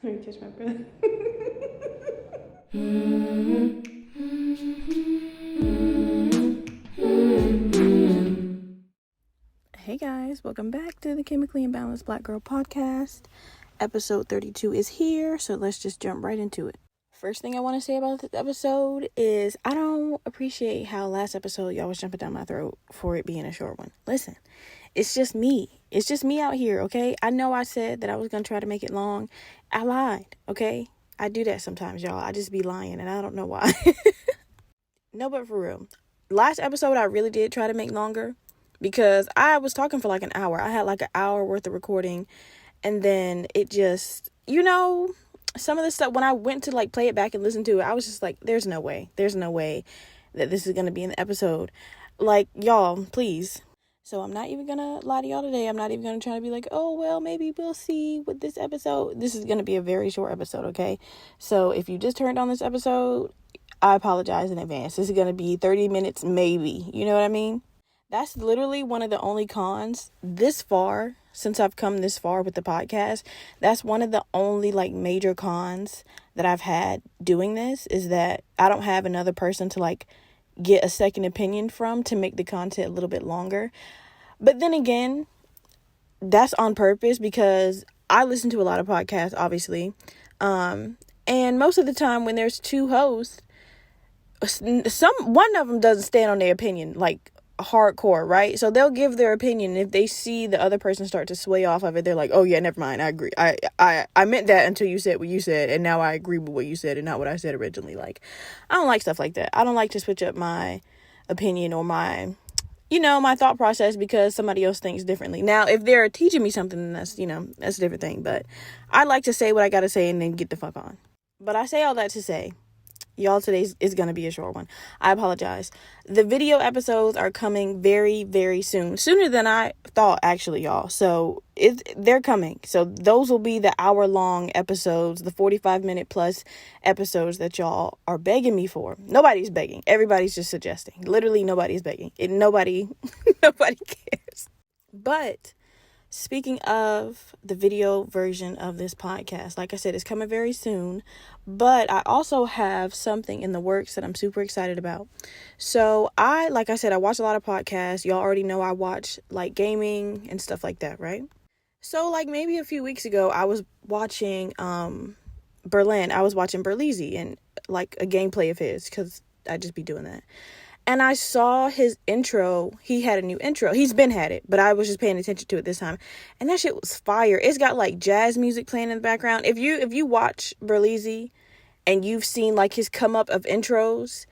Let me catch my breath. Hey guys, welcome back to the Chemically Imbalanced Black Girl Podcast. Episode 32 is here, so let's just jump right into it. First thing I want to say about this episode is I don't appreciate how last episode y'all was jumping down my throat for it being a short one. Listen, it's just me. It's just me out here, okay? I know I said that I was going to try to make it long. I lied, okay? I do that sometimes, y'all. I just be lying, and I don't know why. No, but for real. Last episode, I really did try to make longer because I was talking for like an hour. I had like an hour worth of recording, and then it just, some of the stuff, when I went to like play it back and listen to it, I was just like, there's no way that this is going to be in the episode. Like, y'all, please. So I'm not even going to lie to y'all today. I'm not even going to try to be like, oh, well, maybe we'll see with this episode. This is going to be a very short episode, okay? So if you just turned on this episode, I apologize in advance. This is going to be 30 minutes, maybe. You know what I mean? That's literally one of the only cons this far, since I've come this far with the podcast. That's one of the only like major cons that I've had doing this, is that I don't have another person to like get a second opinion from to make the content a little bit longer. But then again, that's on purpose because I listen to a lot of podcasts, obviously. And most of the time when there's two hosts, one of them doesn't stand on their opinion like hardcore, right? So they'll give their opinion. If they see the other person start to sway off of it, they're like, oh yeah, never mind, I agree. I meant that until you said what you said, and now I agree with what you said and not what I said originally. Like, I don't like stuff like that. I don't like to switch up my opinion or my thought process because somebody else thinks differently. Now, if they're teaching me something, then that's a different thing. But I like to say what I gotta say and then get the fuck on. But I say all that to say, y'all, today's is going to be a short one. I apologize. The video episodes are coming very, very soon. Sooner than I thought, actually, y'all. So they're coming. So those will be the hour-long episodes, the 45-minute plus episodes that y'all are begging me for. Nobody's begging. Everybody's just suggesting. Literally, nobody's begging. Nobody cares. But speaking of the video version of this podcast, like I said, it's coming very soon, but I also have something in the works that I'm super excited about. So like I said, I watch a lot of podcasts. Y'all already know I watch like gaming and stuff like that, right? So like maybe a few weeks ago, I was watching Berlin. I was watching Berleezy and like a gameplay of his because I just be doing that. And I saw his intro. He had a new intro. He's been had it, but I was just paying attention to it this time. And that shit was fire. It's got like jazz music playing in the background. If you watch Berleezy and you've seen like his come up of intros,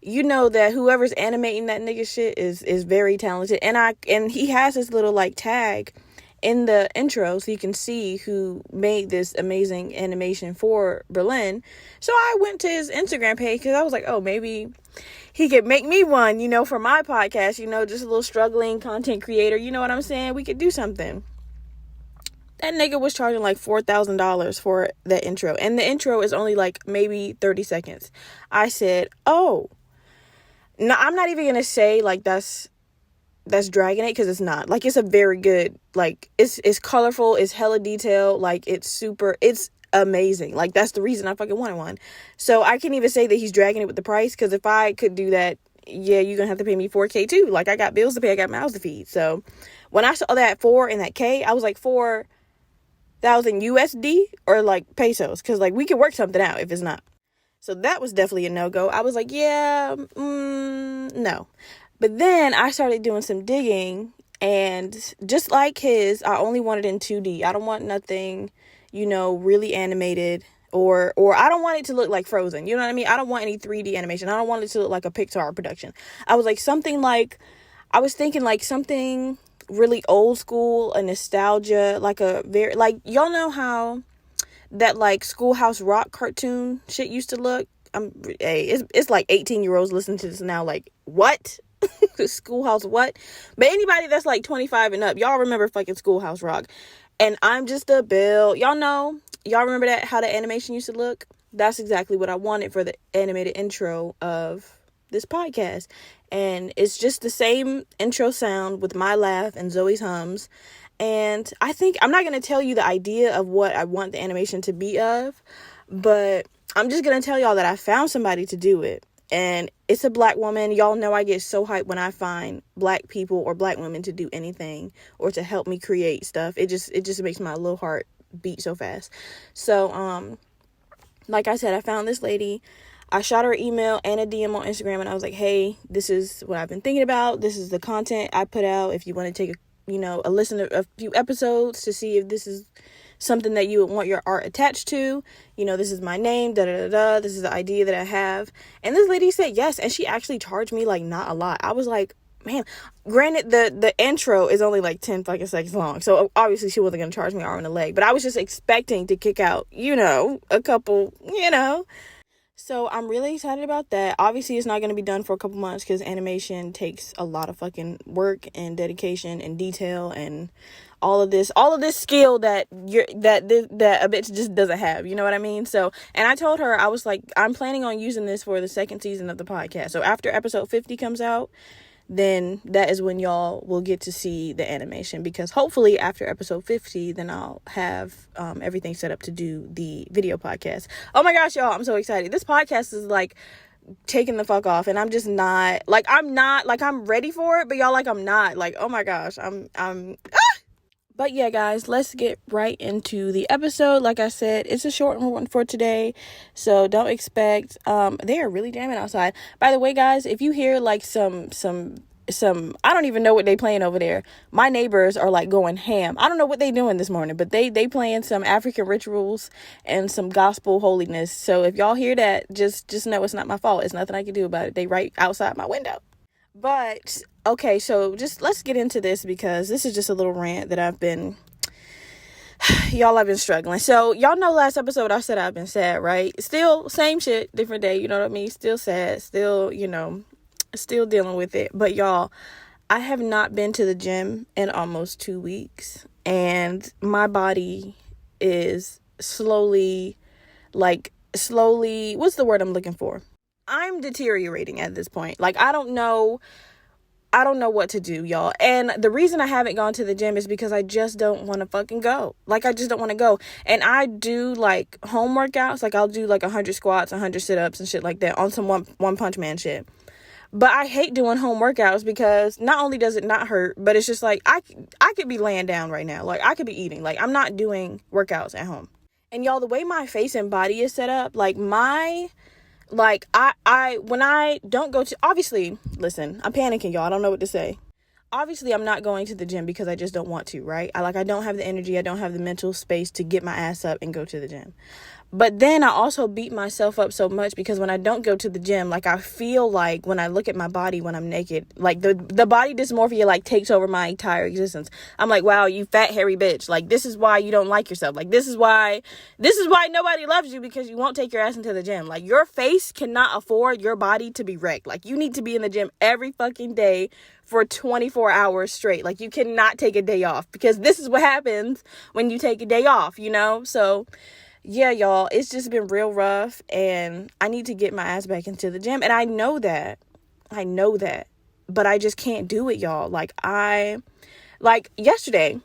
you know that whoever's animating that nigga shit is very talented. And he has this little like tag in the intro so you can see who made this amazing animation for Berlin. So I went to his Instagram page because I was like, oh, maybe he could make me one, for my podcast, just a little struggling content creator. You know what I'm saying? We could do something. That nigga was charging like $4,000 for that intro. And the intro is only like maybe 30 seconds. I said, oh, no, I'm not even going to say like that's dragging it, because it's not. Like, it's a very good, like, it's colorful, it's hella detailed, like, it's amazing. Like, that's the reason I fucking wanted one. So I can't even say that he's dragging it with the price, because if I could do that, yeah, you're gonna have to pay me $4K too. Like, I got bills to pay, I got mouths to feed. So when I saw that 4 and that K, I was like, 4,000 USD or like pesos, because like we could work something out if it's not. So that was definitely a no-go. I was like, yeah, no. But then I started doing some digging, and just like his, I only want it in 2D. I don't want nothing, really animated, or I don't want it to look like Frozen. You know what I mean? I don't want any 3D animation. I don't want it to look like a Pixar production. I was thinking like something really old school, a nostalgia, like a very, like, y'all know how that like Schoolhouse Rock cartoon shit used to look? It's like 18-year-olds listening to this now, like, what? Schoolhouse what? But anybody that's like 25 and up, y'all remember fucking Schoolhouse Rock. And I'm just a bill. Y'all remember that, how the animation used to look? That's exactly what I wanted for the animated intro of this podcast. And it's just the same intro sound with my laugh and Zoe's hums. And I think I'm not going to tell you the idea of what I want the animation to be of, but I'm just going to tell y'all that I found somebody to do it. And it's a black woman. Y'all know I get so hyped when I find black people or black women to do anything or to help me create stuff. It just makes my little heart beat so fast. So, like I said, I found this lady. I shot her an email and a DM on Instagram, and I was like, hey, this is what I've been thinking about. This is the content I put out. If you want to take a listen to a few episodes to see if this is something that you would want your art attached to, this is my name, this is the idea that I have. And this lady said yes, and she actually charged me like not a lot. I was like, man, granted the intro is only like 10 fucking seconds long, so obviously she wasn't gonna charge me arm and a leg, but I was just expecting to kick out a couple. So I'm really excited about that. Obviously, it's not going to be done for a couple months because animation takes a lot of fucking work and dedication and detail and all of this skill that a bitch just doesn't have. You know what I mean? So, and I told her, I was like, I'm planning on using this for the second season of the podcast. So after episode 50 comes out, then that is when y'all will get to see the animation, because hopefully after episode 50 then I'll have everything set up to do the video podcast. Oh my gosh, y'all, I'm so excited. This podcast is like taking the fuck off, and I'm just not like, I'm ready for it, but y'all, like, I'm not like, oh my gosh, I'm But yeah, guys, let's get right into the episode. Like I said, it's a short one for today, so don't expect, they are really jamming outside. By the way, guys, if you hear like some, I don't even know what they playing over there. My neighbors are like going ham. I don't know what they doing this morning, but they playing some African rituals and some gospel holiness. So if y'all hear that, just know it's not my fault. It's nothing I can do about it. They right outside my window. But okay, so just let's get into this, because this is just a little rant that I've been struggling. So y'all know last episode I said I've been sad, right? Still same shit, different day, you know what I mean? Still sad, still, still dealing with it. But y'all, I have not been to the gym in almost 2 weeks, and my body is slowly, what's the word I'm looking for? I'm deteriorating at this point. Like, I don't know what to do, y'all. And the reason I haven't gone to the gym is because I just don't want to fucking go. Like, I just don't want to go. And I do like home workouts. Like, I'll do like 100 squats, 100 sit-ups and shit like that on some one punch man shit. But I hate doing home workouts because not only does it not hurt, but it's just like I could be laying down right now. Like, I could be eating. Like, I'm not doing workouts at home. And y'all, the way my face and body is set up, like I when I don't go to, obviously, listen, I'm panicking, y'all. I don't know what to say. Obviously, I'm not going to the gym because I just don't want to, right? I don't have the energy. I don't have the mental space to get my ass up and go to the gym. But then I also beat myself up so much because when I don't go to the gym, like, I feel like when I look at my body when I'm naked, like the body dysmorphia like takes over my entire existence. I'm like, wow, you fat hairy bitch. Like, this is why you don't like yourself. Like, this is why nobody loves you, because you won't take your ass into the gym. Like, your face cannot afford your body to be wrecked. Like, you need to be in the gym every fucking day for 24 hours straight. Like, you cannot take a day off, because this is what happens when you take a day off, So yeah, y'all, it's just been real rough, and I need to get my ass back into the gym. And I know that, but I just can't do it, y'all. Yesterday,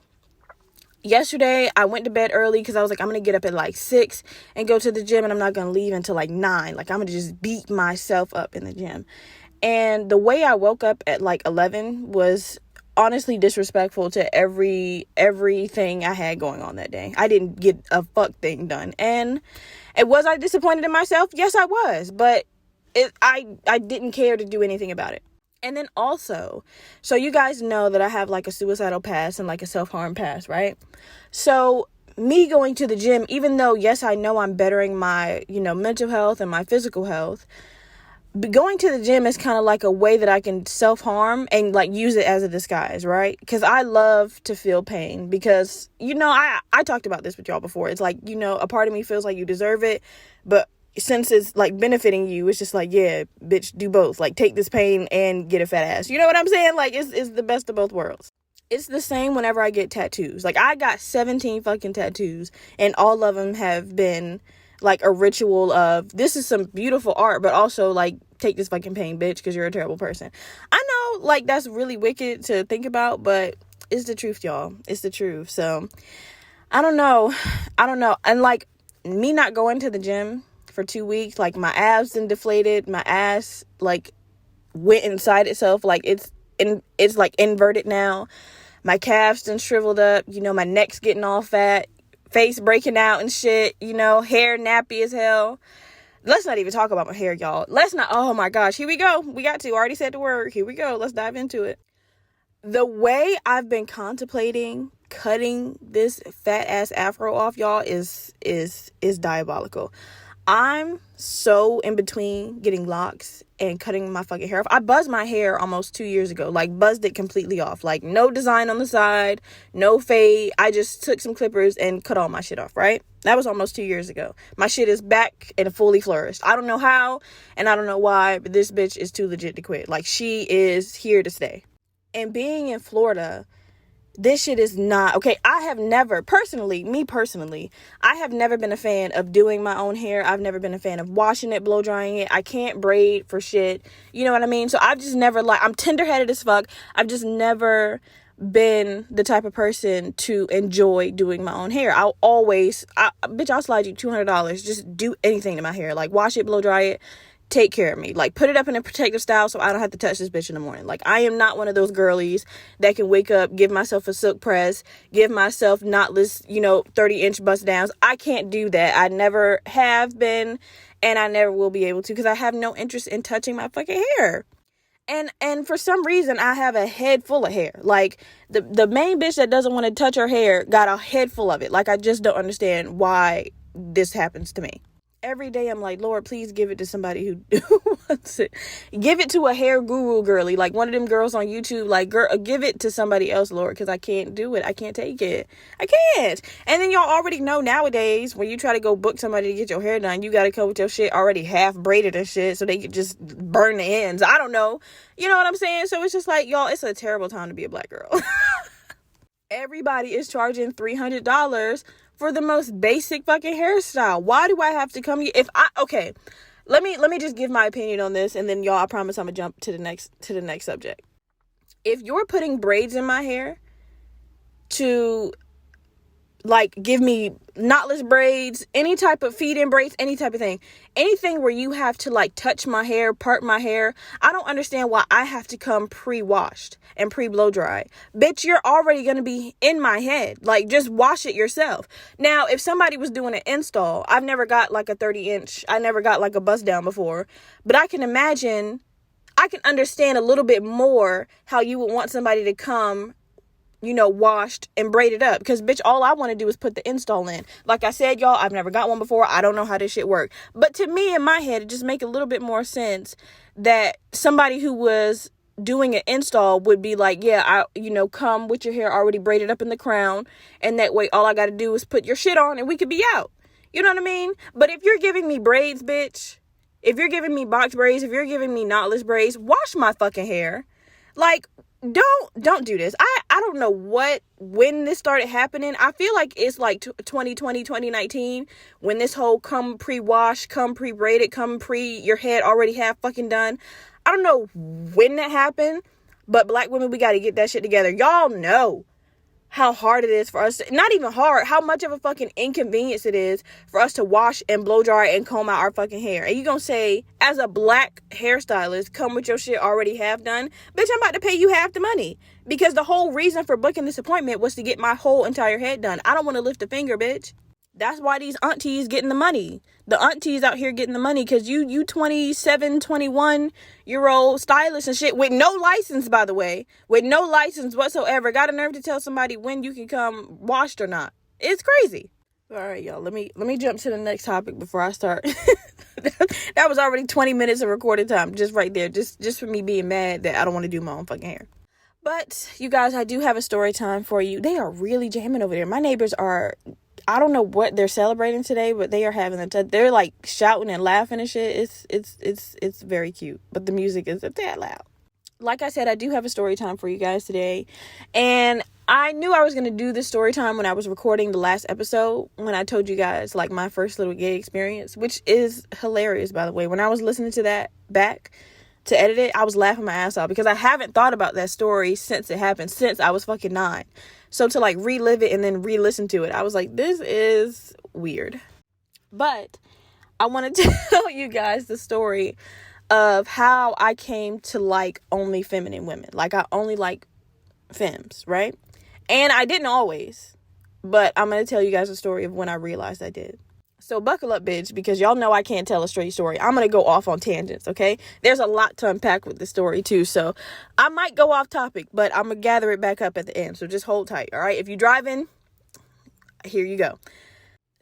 I went to bed early because I was like, I'm going to get up at like 6 and go to the gym, and I'm not going to leave until like 9. Like, I'm going to just beat myself up in the gym. And the way I woke up at like 11 was honestly disrespectful to everything I had going on that day. I didn't get a fuck thing done. And was I disappointed in myself? Yes, I was. But I didn't care to do anything about it. And then also, so you guys know that I have like a suicidal past and like a self-harm past, right? So me going to the gym, even though, yes, I know I'm bettering my, mental health and my physical health, but going to the gym is kind of like a way that I can self-harm and like use it as a disguise, right? Because I love to feel pain, because, I talked about this with y'all before. It's like, a part of me feels like you deserve it, but since it's like benefiting you, it's just like, yeah, bitch, do both. Like, take this pain and get a fat ass. You know what I'm saying? Like, it's the best of both worlds. It's the same whenever I get tattoos. Like, I got 17 fucking tattoos, and all of them have been like a ritual of, this is some beautiful art, but also like, take this fucking pain, bitch, because you're a terrible person. I know, like, that's really wicked to think about, but It's the truth, y'all. It's the truth. So I don't know. And like me not going to the gym for 2 weeks, like my abs done deflated, my ass like went inside itself, like it's like inverted now. My calves done shriveled up, my neck's getting all fat, face breaking out and shit, hair nappy as hell. Let's not even talk about my hair, y'all. Oh my gosh, here we go. We got to, already said the word. Here we go. Let's dive into it. The way I've been contemplating cutting this fat ass afro off, y'all, is diabolical. I'm so in between getting locks and cutting my fucking hair off. I buzzed my hair almost 2 years ago, like buzzed it completely off, like no design on the side, no fade. I just took some clippers and cut all my shit off, right? That was almost 2 years ago. My shit is back and fully flourished. I don't know how and I don't know why, but this bitch is too legit to quit. Like, she is here to stay. And being in Florida, this shit is not okay. I have never personally, I have never been a fan of doing my own hair. I've never been a fan of washing it, blow drying it. I can't braid for shit. You know what I mean? So I've just never, I'm tender-headed as fuck. I've just never been the type of person to enjoy doing my own hair. I'll slide you $200. Just do anything to my hair. Like, wash it, blow dry it. Take care of me. Like, put it up in a protective style so I don't have to touch this bitch in the morning. Like, I am not one of those girlies that can wake up, give myself a silk press, give myself knotless, 30-inch bust downs. I can't do that. I never have been, and I never will be able to, because I have no interest in touching my fucking hair. And for some reason, I have a head full of hair. Like, the main bitch that doesn't want to touch her hair got a head full of it. Like, I just don't understand why this happens to me. Every day I'm like, Lord, please give it to somebody who wants it. Give it to a hair guru girly, like one of them girls on YouTube. Like, girl, give it to somebody else, Lord, because I can't do it. I can't take it. I can't. And then y'all already know nowadays, when you try to go book somebody to get your hair done, you got to come with your shit already half braided and shit so they can just burn the ends. I don't know. You know what I'm saying? So it's just like, y'all, it's a terrible time to be a black girl. Everybody is charging $300 for the most basic fucking hairstyle. Why do I have to come here? Okay, let me just give my opinion on this, and then y'all, I promise I'm gonna jump to the next subject. If you're putting braids in my hair to like give me knotless braids, any type of feed-in braids, any type of thing, anything where you have to like touch my hair, part my hair, I don't understand why I have to come pre-washed and pre-blow dry. Bitch, you're already gonna be in my head. Like, just wash it yourself. Now, if somebody was doing an install, I've never got like a 30-inch, I never got like a bust down before, but I can understand a little bit more how you would want somebody to come, washed and braided up. Because, bitch, all I want to do is put the install in. Like I said, y'all, I've never got one before. I don't know how this shit works. But to me, in my head, it just make a little bit more sense that somebody who was doing an install would be like, yeah, come with your hair already braided up in the crown. And that way, all I got to do is put your shit on and we could be out. You know what I mean? But if you're giving me braids, bitch, if you're giving me box braids, if you're giving me knotless braids, wash my fucking hair. Like, don't do this. I don't know when this started happening. I feel like it's like 2020, 2019, when this whole come pre-wash, come pre-braided, your head already half fucking done. I don't know when that happened, but black women, we got to get that shit together. Y'all know how hard it is for us, not even hard, how much of a fucking inconvenience it is for us to wash and blow dry and comb out our fucking hair. And you gonna say, as a black hairstylist, come with your shit already half done? Bitch, I'm about to pay you half the money. Because the whole reason for booking this appointment was to get my whole entire head done. I don't want to lift a finger, bitch. That's why these aunties getting the money. The aunties out here getting the money, because you 27, 21-year-old stylists and shit with no license, by the way, with no license whatsoever, got a nerve to tell somebody when you can come washed or not. It's crazy. All right, y'all, let me jump to the next topic before I start. That was already 20 minutes of recorded time just right there, just for me being mad that I don't want to do my own fucking hair. But you guys, I do have a story time for you. They are really jamming over there. My neighbors are, I don't know what they're celebrating today, but they are having they're like shouting and laughing and shit. It's very cute, but the music is a tad loud. Like I said, I do have a story time for you guys today, and I knew I was going to do this story time when I was recording the last episode, when I told you guys like my first little gay experience, which is hilarious, by the way. When I was listening to that back, to edit it, I was laughing my ass off because I haven't thought about that story since it happened, since I was fucking 9. So to like relive it and then re-listen to it, I was like, this is weird. But I want to tell you guys the story of how I came to like only feminine women. Like, I only like femmes, right? And I didn't always, but I'm going to tell you guys a story of when I realized I did. So buckle up, bitch, because y'all know I can't tell a straight story. I'm going to go off on tangents, okay? There's a lot to unpack with the story, too. So I might go off topic, but I'm going to gather it back up at the end. So just hold tight, all right? If you're driving, here you go.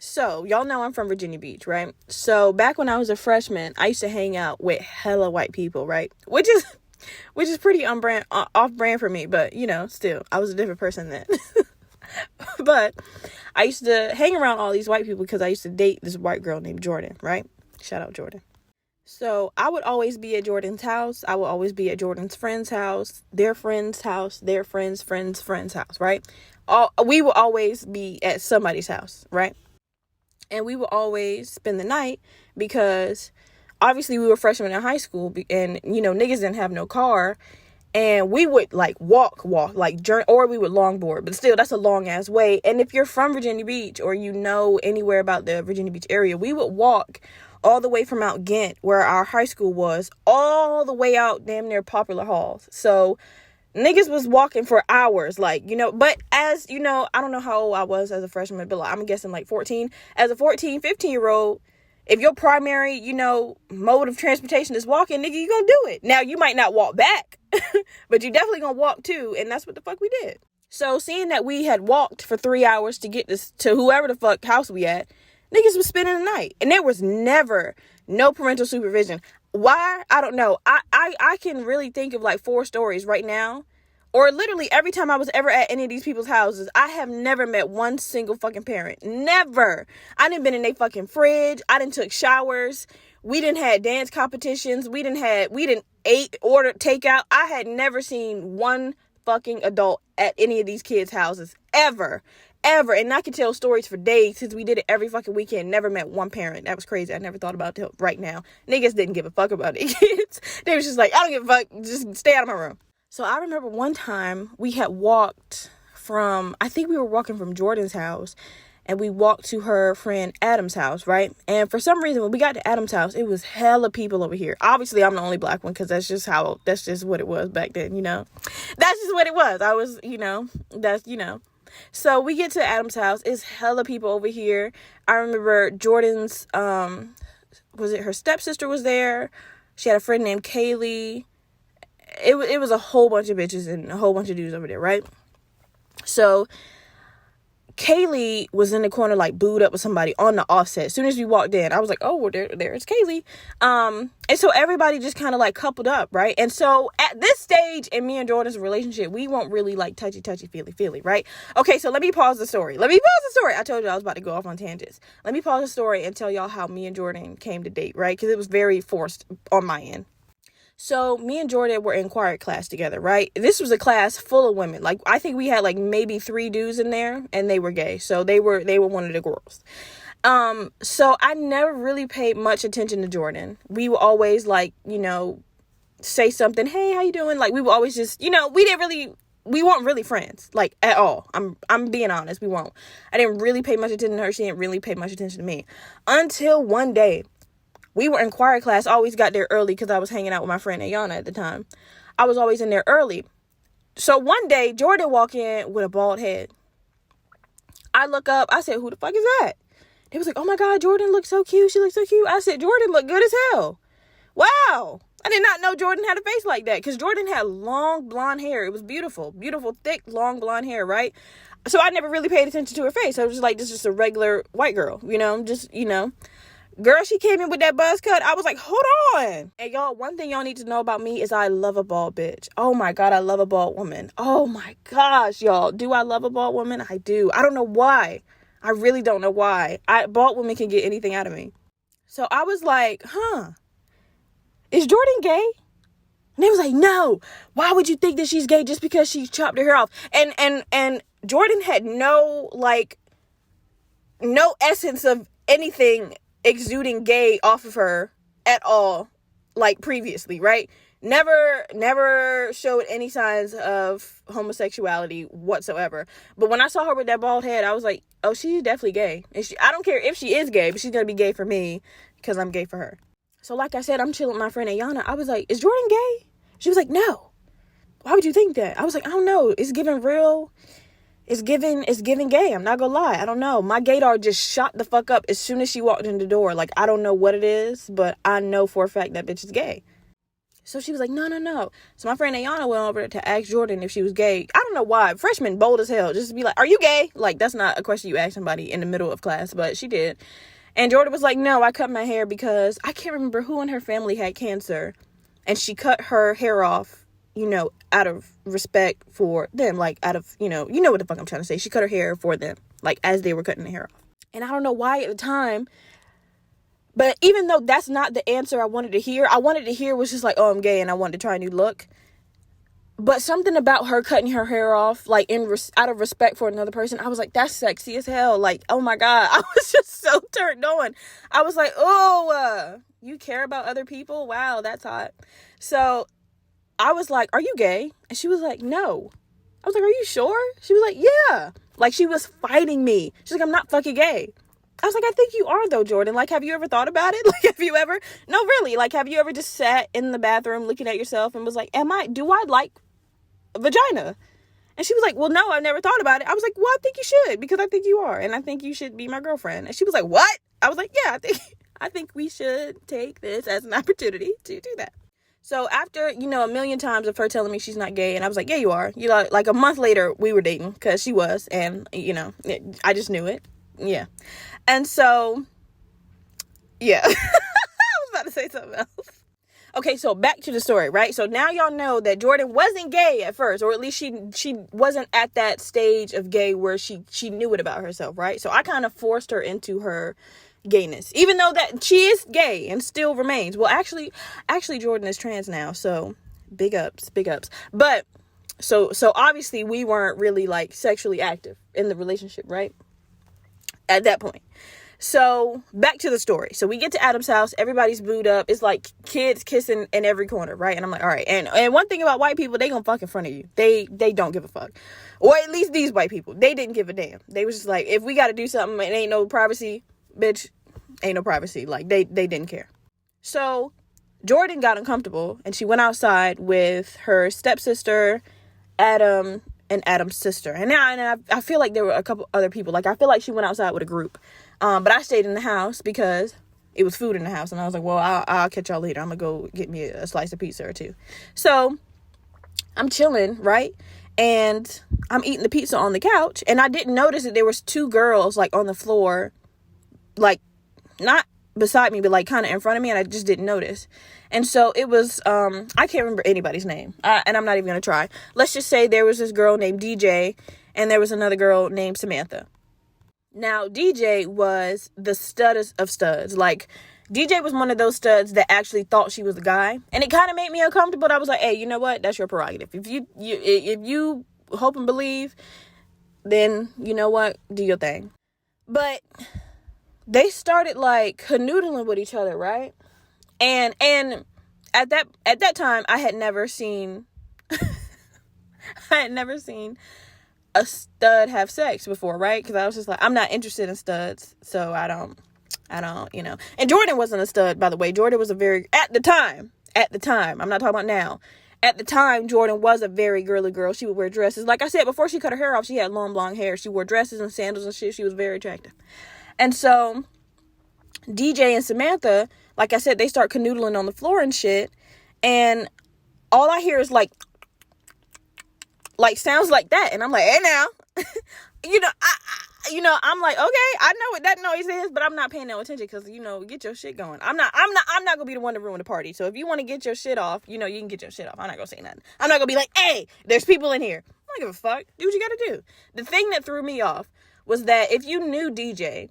So y'all know I'm from Virginia Beach, right? So back when I was a freshman, I used to hang out with hella white people, right? Which is pretty off brand for me, but you know, still, I was a different person then. But I used to hang around all these white people because I used to date this white girl named Jordan, right? Shout out Jordan. So I would always be at Jordan's house. I would always be at Jordan's friend's house, their friend's house, their friend's house, right? We would always be at somebody's house, right? And we would always spend the night because obviously we were freshmen in high school and, you know, niggas didn't have no car. And we would like walk, like journey, or we would longboard, but still that's a long ass way. And if you're from Virginia Beach or you know anywhere about the Virginia Beach area, we would walk all the way from Mount Ghent, where our high school was, all the way out damn near Popular Halls. So niggas was walking for hours, like, you know, but as you know, I don't know how old I was as a freshman, but like, I'm guessing like 14. As a 14, 15-year-old, if your primary, you know, mode of transportation is walking, nigga, you gonna do it. Now, you might not walk back, but you definitely gonna walk too, and that's what the fuck we did. So, seeing that we had walked for 3 hours to get this to whoever the fuck house we at, niggas was spending the night, and there was never no parental supervision. Why? I don't know. I can really think of like 4 stories right now, or literally every time I was ever at any of these people's houses, I have never met one single fucking parent. Never. I didn't been in their fucking fridge. I didn't took showers. We didn't had dance competitions. We didn't ate, order, takeout. I had never seen one fucking adult at any of these kids' houses ever. And I can tell stories for days since we did it every fucking weekend. Never met one parent. That was crazy. I never thought about it right now. Niggas didn't give a fuck about their kids. They was just like, I don't give a fuck. Just stay out of my room. So I remember one time we had walked I think we were walking from Jordan's house, and we walked to her friend Adam's house, right? And for some reason, when we got to Adam's house, it was hella people over here. Obviously, I'm the only black one because that's just what it was back then, you know? That's just what it was. I was, you know, So we get to Adam's house. It's hella people over here. I remember Jordan's, was it her stepsister was there? She had a friend named Kaylee. It was a whole bunch of bitches and a whole bunch of dudes over there, right? So Kaylee was in the corner, like, booed up with somebody on the offset. As soon as we walked in, I was like, oh, well, there's Kaylee. And so everybody just kind of, like, coupled up, right? And so at this stage in me and Jordan's relationship, we won't really, like, touchy, feely, right? Okay, so let me pause the story. I told you I was about to go off on tangents. Let me pause the story and tell y'all how me and Jordan came to date, right? Because it was very forced on my end. So me and Jordan were in choir class together, right? This was a class full of women. Like, I think we had like maybe 3 dudes in there, and they were gay. So they were one of the girls. So I never really paid much attention to Jordan. We would always, like, you know, say something, hey, how you doing? Like, we would always just, you know, we weren't really friends, like, at all. I'm being honest, we weren't. I didn't really pay much attention to her. She didn't really pay much attention to me. Until one day, we were in choir class. I always got there early because I was hanging out with my friend Ayana at the time. I was always in there early. So one day, Jordan walked in with a bald head. I look up. I said, who the fuck is that? They was like, oh my God, Jordan looks so cute. She looks so cute. I said, Jordan looked good as hell. Wow. I did not know Jordan had a face like that, because Jordan had long blonde hair. It was beautiful, thick, long blonde hair, right? So I never really paid attention to her face. I was just like, this is just a regular white girl, you know, just, you know. Girl, she came in with that buzz cut. I was like, hold on. And y'all, one thing y'all need to know about me is I love a bald bitch. Oh my God, I love a bald woman. Oh my gosh, y'all. Do I love a bald woman? I do. I don't know why. I really don't know why. Bald women can get anything out of me. So I was like, is Jordan gay? And they was like, no. Why would you think that she's gay just because she chopped her hair off? And Jordan had no essence of anything exuding gay off of her at all, like previously, right? Never showed any signs of homosexuality whatsoever. But when I saw her with that bald head, I was like, oh, she's definitely gay. And I don't care if she is gay, but she's going to be gay for me because I'm gay for her. So like I said, I'm chilling with my friend Ayana. I was like, is Jordan gay? She was like, no. Why would you think that? I was like, I don't know. It's giving real. It's giving gay. I'm not going to lie. I don't know. My gaydar just shot the fuck up as soon as she walked in the door. Like, I don't know what it is, but I know for a fact that bitch is gay. So she was like, no. So my friend Ayana went over to ask Jordan if she was gay. I don't know why. Freshman, bold as hell. Just to be like, are you gay? Like, that's not a question you ask somebody in the middle of class, but she did. And Jordan was like, no, I cut my hair because I can't remember who in her family had cancer. And she cut her hair off, out of respect for them. Like, out of, you know what the fuck I'm trying to say. She cut her hair for them, like, as they were cutting the hair off. And I don't know why at the time. But even though that's not the answer I wanted to hear was just like, oh, I'm gay and I wanted to try a new look. But something about her cutting her hair off, like, out of respect for another person, I was like, that's sexy as hell. Like, oh my God, I was just so turned on. I was like, oh, you care about other people? Wow, that's hot. So I was like, are you gay? And she was like, no. I was like, are you sure? She was like, yeah. Like, she was fighting me. She's like, I'm not fucking gay. I was like, I think you are, though, Jordan. Like, have you ever thought about it? Like, have you ever? No, really. Like, have you ever just sat in the bathroom looking at yourself and was like, do I like a vagina? And she was like, well, no, I've never thought about it. I was like, well, I think you should, because I think you are. And I think you should be my girlfriend. And she was like, what? I was like, yeah, I think we should take this as an opportunity to do that. So after, a million times of her telling me she's not gay, and I was like, yeah, you are. Like a month later, we were dating, because she was. And, I just knew it. Yeah. And so, yeah, I was about to say something else. Okay, so back to the story, right? So now y'all know that Jordan wasn't gay at first, or at least she wasn't at that stage of gay where she knew it about herself, right? So I kind of forced her into her gayness, even though that she is gay and still remains. Well, actually Jordan is trans now, so big ups. But so obviously we weren't really like sexually active in the relationship, right? At that point. So back to the story. So we get to Adam's house. Everybody's booed up. It's like kids kissing in every corner, right? And I'm like, all right. And one thing about white people, they gonna fuck in front of you. They don't give a fuck. Or at least these white people. They didn't give a damn. They was just like, if we got to do something and ain't no privacy, bitch, ain't no privacy. Like, they didn't care. So Jordan got uncomfortable and she went outside with her stepsister, Adam, and Adam's sister. And I feel like there were a couple other people. Like, I feel like she went outside with a group. But I stayed in the house because it was food in the house. And I was like, well, I'll catch y'all later. I'm going to go get me a slice of pizza or two. So I'm chilling, right? And I'm eating the pizza on the couch. And I didn't notice that there was two girls, like, on the floor, like, not beside me, but, like, kind of in front of me. And I just didn't notice. And so it was, I can't remember anybody's name. And I'm not even going to try. Let's just say there was this girl named DJ. And there was another girl named Samantha. Now, DJ was the studdest of studs. Like, DJ was one of those studs that actually thought she was a guy. And it kind of made me uncomfortable. But I was like, hey, you know what? That's your prerogative. If you hope and believe, then you know what? Do your thing. But they started, like, canoodling with each other, right? And at that time, I had never seen a stud have sex before, right? Because I was just like, I'm not interested in studs, so I don't, And Jordan wasn't a stud, by the way. Jordan was at the time, I'm not talking about now. At the time, Jordan was a very girly girl. She would wear dresses. Like I said, before she cut her hair off, she had long blonde hair. She wore dresses and sandals and shit. She was very attractive. And so DJ and Samantha, like I said, they start canoodling on the floor and shit. And all I hear is like sounds like that. And I'm like, hey now, I'm like, okay, I know what that noise is, but I'm not paying no attention because, get your shit going. I'm not gonna be the one to ruin the party. So if you want to get your shit off, you can get your shit off. I'm not gonna say nothing. I'm not gonna be like, hey, there's people in here. I don't give a fuck. Do what you gotta do. The thing that threw me off was that if you knew DJ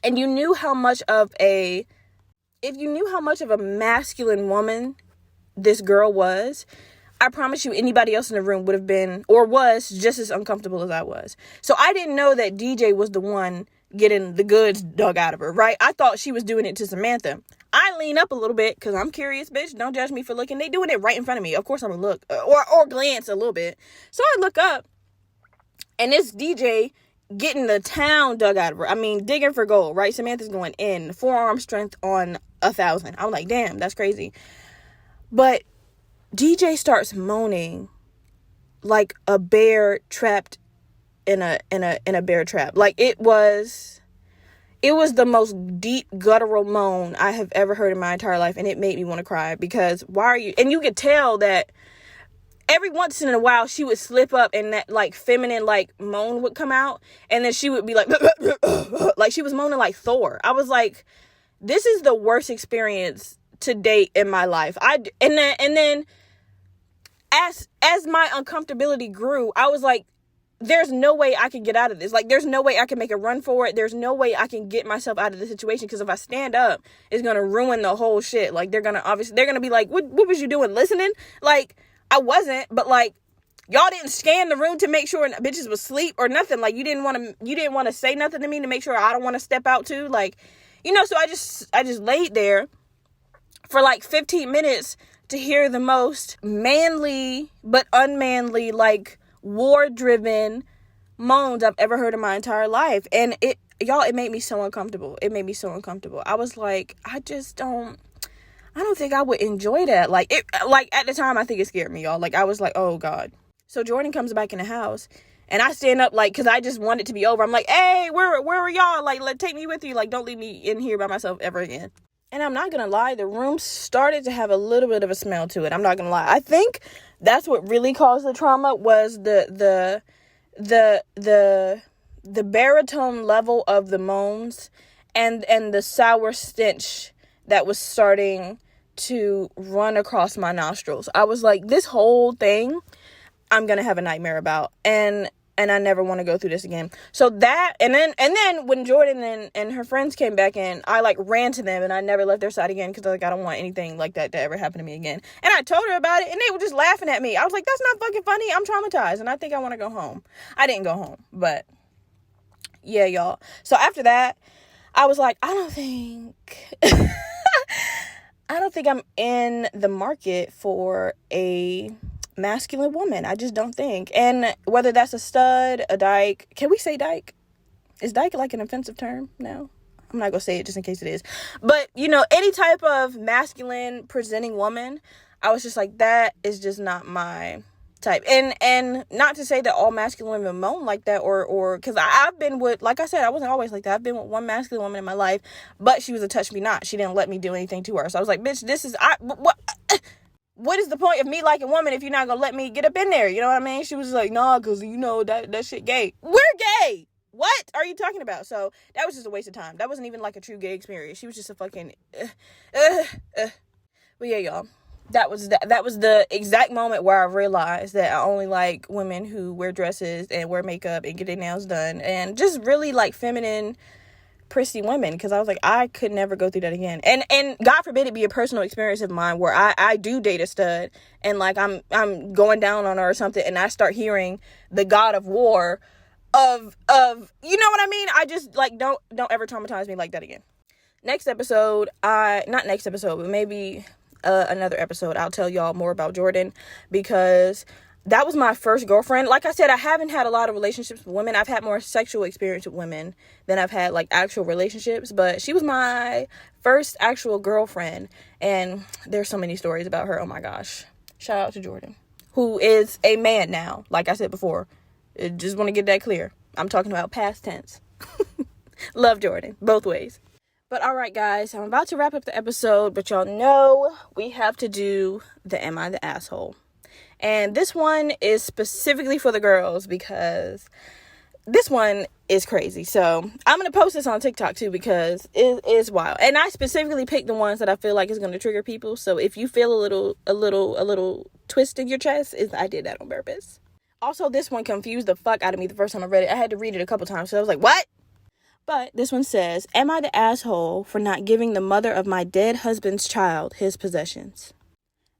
and you knew how much of a masculine woman this girl was, I promise you anybody else in the room would have been or was just as uncomfortable as I was. So I didn't know that DJ was the one getting the goods dug out of her, right? I thought she was doing it to Samantha. I I lean up a little bit because I'm curious, bitch. Don't judge me for looking. They doing it right in front of me. Of course I'm gonna look or glance a little bit. So I look up, and this DJ getting the town dug out of her. I mean, digging for gold, right? Samantha's going in. Forearm strength on 1,000. I'm like, damn, that's crazy. But DJ starts moaning like a bear trapped in a bear trap. Like it was the most deep guttural moan I have ever heard in my entire life, and it made me want to cry because why are you? And you could tell that every once in a while she would slip up and that like feminine like moan would come out, and then she would be like like she was moaning like Thor. I was like, this is the worst experience to date in my life. And then as my uncomfortability grew, I was like, there's no way I can get out of this. Like, there's no way I can make a run for it. There's no way I can get myself out of the situation, because if I stand up, it's going to ruin the whole shit. Like, they're going to be like, what was you doing, listening? Like, I wasn't, but like, y'all didn't scan the room to make sure bitches was asleep or nothing. Like, you didn't want to say nothing to me to make sure I don't want to step out too. Like, so I just laid there for like 15 minutes to hear the most manly but unmanly, like, war-driven moans I've ever heard in my entire life. And it made me so uncomfortable. I was like, I don't think I would enjoy that. Like at the time, I think it scared me, y'all. Like, I was like, oh God. So Jordan comes back in the house, and I stand up, like, because I just want it to be over. I'm like, hey, where are y'all? Like, take me with you. Like, don't leave me in here by myself ever again. And I'm not going to lie, the room started to have a little bit of a smell to it. I'm not going to lie. I think that's what really caused the trauma, was the baritone level of the moans and the sour stench that was starting to run across my nostrils. I was like, this whole thing, I'm going to have a nightmare about. And I never want to go through this again. So that, and then when Jordan and her friends came back in, I like ran to them, and I never left their side again, because like, I don't want anything like that to ever happen to me again. And I told her about it, and they were just laughing at me. I was like, that's not fucking funny. I'm traumatized, and I think I want to go home. I didn't go home, but yeah, y'all. So after that, I was like, I don't think I'm in the market for a masculine woman. I just don't think. And whether that's a stud, a dyke, can we say dyke? Is dyke like an offensive term now? I'm not gonna say it just in case it is. But any type of masculine presenting woman, I was just like, that is just not my type. And not to say that all masculine women moan like that, or because I've been with, like I said, I wasn't always like that. I've been with one masculine woman in my life, but she was a touch me not. She didn't let me do anything to her. So I was like, bitch, what is the point of me liking a woman if you're not gonna let me get up in there? You know what I mean? She was like, nah, because that shit gay. We're gay. What are you talking about? So that was just a waste of time. That wasn't even like a true gay experience. She was just a fucking But yeah, y'all, that was the exact moment where I realized that I only like women who wear dresses and wear makeup and get their nails done, and just really like feminine, prissy women, because I was like, I could never go through that again. And God forbid it be a personal experience of mine where I do date a stud, and like I'm going down on her or something, and I start hearing the God of War of you know what I mean? I just like, don't ever traumatize me like that again. Not next episode, but maybe another episode, I'll tell y'all more about Jordan, because that was my first girlfriend. Like I said, I haven't had a lot of relationships with women. I've had more sexual experience with women than I've had like actual relationships, but she was my first actual girlfriend, and there's so many stories about her. Oh my gosh. Shout out to Jordan, who is a man now. Like I said before, I just want to get that clear. I'm talking about past tense. Love Jordan, both ways. But all right, guys, I'm about to wrap up the episode, but y'all know we have to do the Am I the Asshole? And this one is specifically for the girls, because this one is crazy. So I'm going to post this on TikTok too, because it is wild. And I specifically picked the ones that I feel like is going to trigger people. So if you feel a little twist in your chest, I did that on purpose. Also, this one confused the fuck out of me the first time I read it. I had to read it a couple times. So I was like, what? But this one says, am I the asshole for not giving the mother of my dead husband's child his possessions?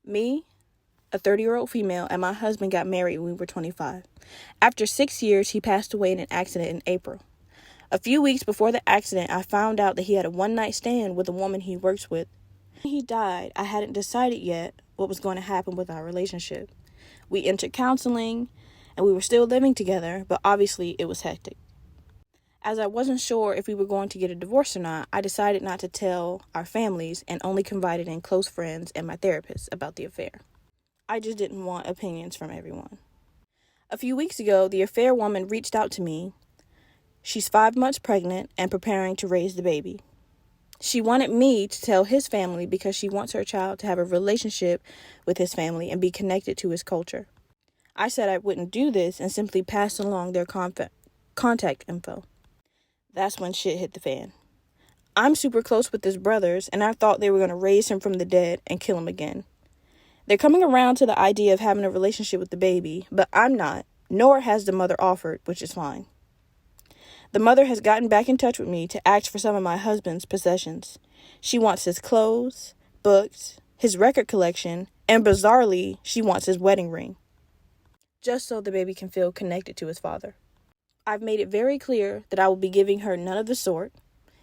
Me, a 30-year-old female, and my husband got married when we were 25. After 6 years, he passed away in an accident in April. A few weeks before the accident, I found out that he had a one-night stand with a woman he works with When he died, I hadn't decided yet what was going to happen with our relationship. We entered counseling, and we were still living together, but obviously it was hectic. As I wasn't sure if we were going to get a divorce or not, I decided not to tell our families and only confided in close friends and my therapist about the affair. I just didn't want opinions from everyone. A few weeks ago, the affair woman reached out to me. She's 5 months pregnant and preparing to raise the baby. She wanted me to tell his family because she wants her child to have a relationship with his family and be connected to his culture. I said I wouldn't do this and simply passed along their contact info. That's when shit hit the fan. I'm super close with his brothers, and I thought they were going to raise him from the dead and kill him again. They're coming around to the idea of having a relationship with the baby, but I'm not, nor has the mother offered, which is fine. The mother has gotten back in touch with me to ask for some of my husband's possessions. She wants his clothes, books, his record collection, and bizarrely, she wants his wedding ring. Just so the baby can feel connected to his father. I've made it very clear that I will be giving her none of the sort.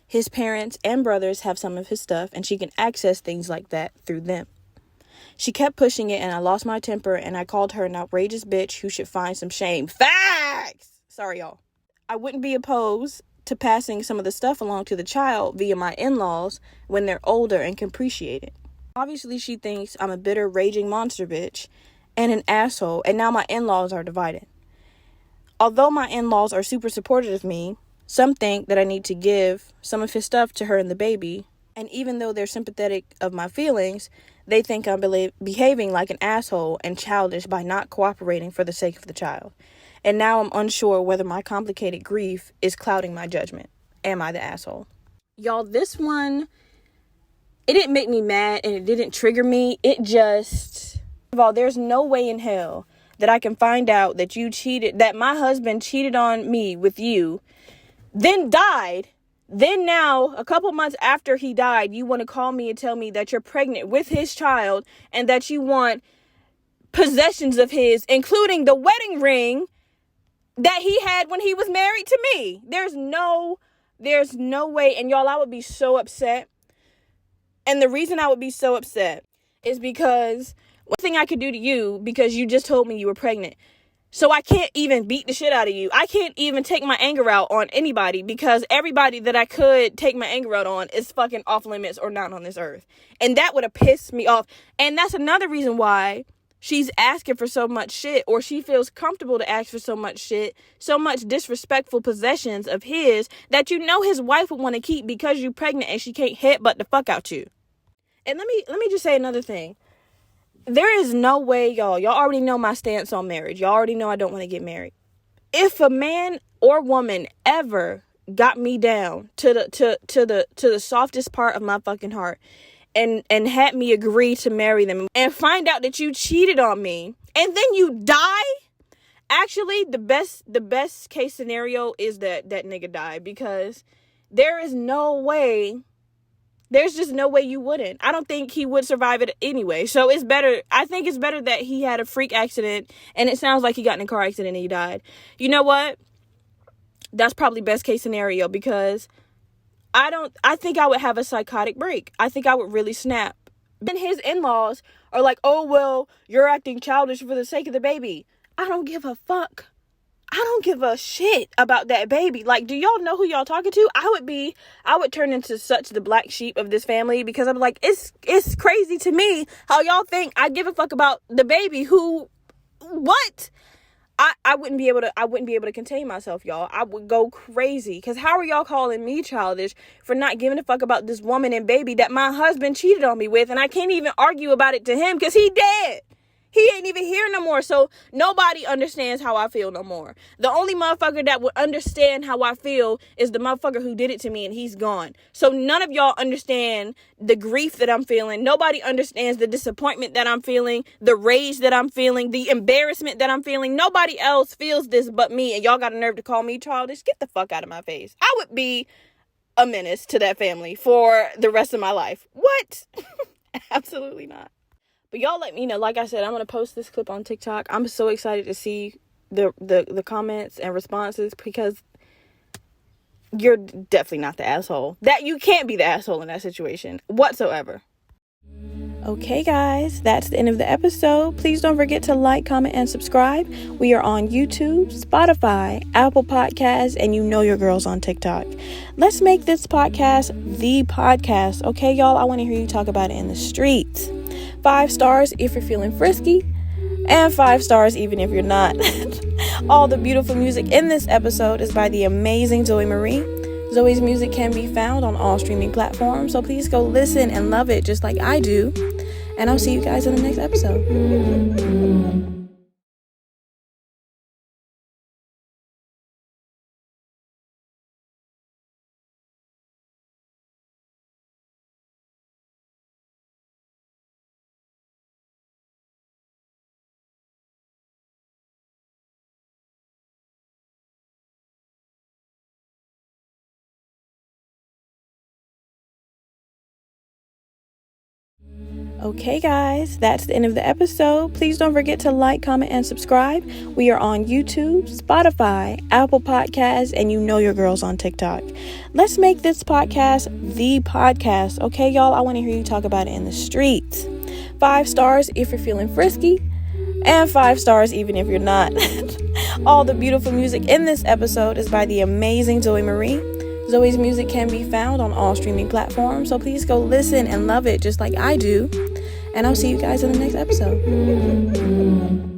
His parents and brothers have some of his stuff, and she can access things like that through them. She kept pushing it, and I lost my temper, and I called her an outrageous bitch who should find some shame. Facts! Sorry, y'all. I wouldn't be opposed to passing some of the stuff along to the child via my in-laws when they're older and can appreciate it. Obviously, she thinks I'm a bitter, raging monster bitch and an asshole, and now my in-laws are divided. Although my in-laws are super supportive of me, some think that I need to give some of his stuff to her and the baby. And even though they're sympathetic of my feelings, they think I'm behaving like an asshole and childish by not cooperating for the sake of the child. And now I'm unsure whether my complicated grief is clouding my judgment. Am I the asshole? Y'all, this one, it didn't make me mad and it didn't trigger me. It just, first of all, there's no way in hell that I can find out that you cheated, that my husband cheated on me with you, then died. Then now, a couple months after he died, you want to call me and tell me that you're pregnant with his child and that you want possessions of his, including the wedding ring that he had when he was married to me. There's no way. And y'all, I would be so upset. And the reason I would be so upset is because one thing I could do to you, because you just told me you were pregnant. So I can't even beat the shit out of you. I can't even take my anger out on anybody because everybody that I could take my anger out on is fucking off limits or not on this earth. And that would have pissed me off. And that's another reason why she's asking for so much shit, or she feels comfortable to ask for so much shit, so much disrespectful possessions of his that you know his wife would want to keep because you're pregnant and she can't headbutt the fuck out you. And let me just say another thing. There is no way, y'all already know my stance on marriage. Y'all already know I don't want to get married. If a man or woman ever got me down to the softest part of my fucking heart and had me agree to marry them and find out that you cheated on me and then you die, actually the best case scenario is that nigga die, because there is no way. There's just no way you wouldn't. I don't think he would survive it anyway. So it's better. I think it's better that he had a freak accident and it sounds like he got in a car accident and he died. You know what? That's probably best case scenario, because I think I would have a psychotic break. I think I would really snap. Then his in-laws are like, oh, well, you're acting childish for the sake of the baby. I don't give a fuck. I don't give a shit about that baby. Like, do y'all know who y'all talking to? I would turn into such the black sheep of this family, because I'm like, it's crazy to me how y'all think I give a fuck about the baby who, what? I wouldn't be able to contain myself, y'all. I would go crazy, because how are y'all calling me childish for not giving a fuck about this woman and baby that my husband cheated on me with, and I can't even argue about it to him because he dead. He ain't even here no more, so nobody understands how I feel no more. The only motherfucker that would understand how I feel is the motherfucker who did it to me, and he's gone. So none of y'all understand the grief that I'm feeling. Nobody understands the disappointment that I'm feeling, the rage that I'm feeling, the embarrassment that I'm feeling. Nobody else feels this but me, and y'all got a nerve to call me childish? Get the fuck out of my face. I would be a menace to that family for the rest of my life. What? Absolutely not. But y'all let me know. Like I said, I'm going to post this clip on TikTok. I'm so excited to see the comments and responses, because you're definitely not the asshole. That you can't be the asshole in that situation whatsoever. Okay, guys, that's the end of the episode. Please don't forget to like, comment, and subscribe. We are on YouTube, Spotify, Apple Podcasts, and you know your girl's on TikTok. Let's make this podcast the podcast. Okay, y'all? I want to hear you talk about it in the streets. 5 stars if you're feeling frisky, and 5 stars even if you're not. All the beautiful music in this episode is by the amazing Zoe Marie. Zoe's music can be found on all streaming platforms, so please go listen and love it just like I do. And I'll see you guys in the next episode. Okay, guys, that's the end of the episode. Please don't forget to like, comment, and subscribe. We are on YouTube, Spotify, Apple Podcasts, and you know your girl's on TikTok. Let's make this podcast the podcast. Okay, y'all? I want to hear you talk about it in the streets. 5 stars if you're feeling frisky, and 5 stars even if you're not. All the beautiful music in this episode is by the amazing Zoe Marie. Zoe's music can be found on all streaming platforms, so please go listen and love it just like I do. And I'll see you guys in the next episode.